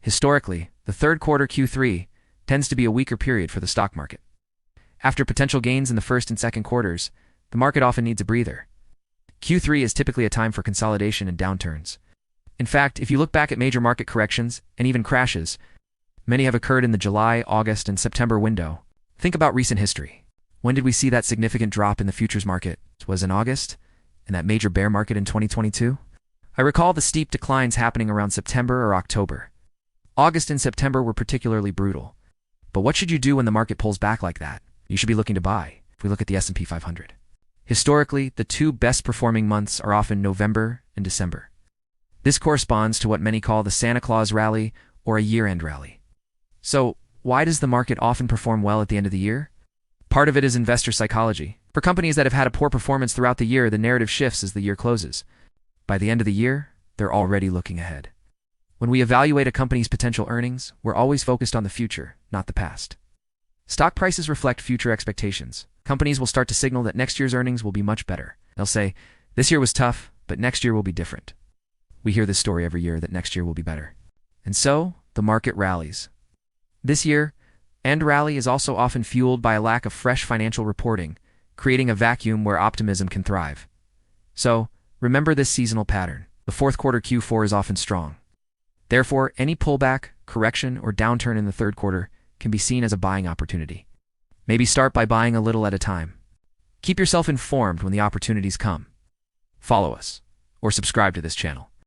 Historically, the third quarter Q3 tends to be a weaker period for the stock market. After potential gains in the first and second quarters, the market often needs a breather. Q3 is typically a time for consolidation and downturns. In fact, if you look back at major market corrections and even crashes, many have occurred in the July, August, and September window. Think about recent history. When did we see that significant drop in the futures market? Was in August? In that major bear market in 2022? I recall the steep declines happening around September or October. August and September were particularly brutal. But what should you do when the market pulls back like that? You should be looking to buy, if we look at the S&P 500. Historically, the two best performing months are often November and December. This corresponds to what many call the Santa Claus Rally or a year-end rally. So, why does the market often perform well at the end of the year? Part of it is investor psychology. For companies that have had a poor performance throughout the year, the narrative shifts as the year closes. By the end of the year, they're already looking ahead. When we evaluate a company's potential earnings, we're always focused on the future, not the past. Stock prices reflect future expectations. Companies will start to signal that next year's earnings will be much better. They'll say, this year was tough, but next year will be different. We hear this story every year that next year will be better. And so, the market rallies. This year, end rally is also often fueled by a lack of fresh financial reporting, creating a vacuum where optimism can thrive. So, remember this seasonal pattern. The fourth quarter Q4 is often strong. Therefore, any pullback, correction, or downturn in the third quarter can be seen as a buying opportunity. Maybe start by buying a little at a time. Keep yourself informed when the opportunities come. Follow us, or subscribe to this channel.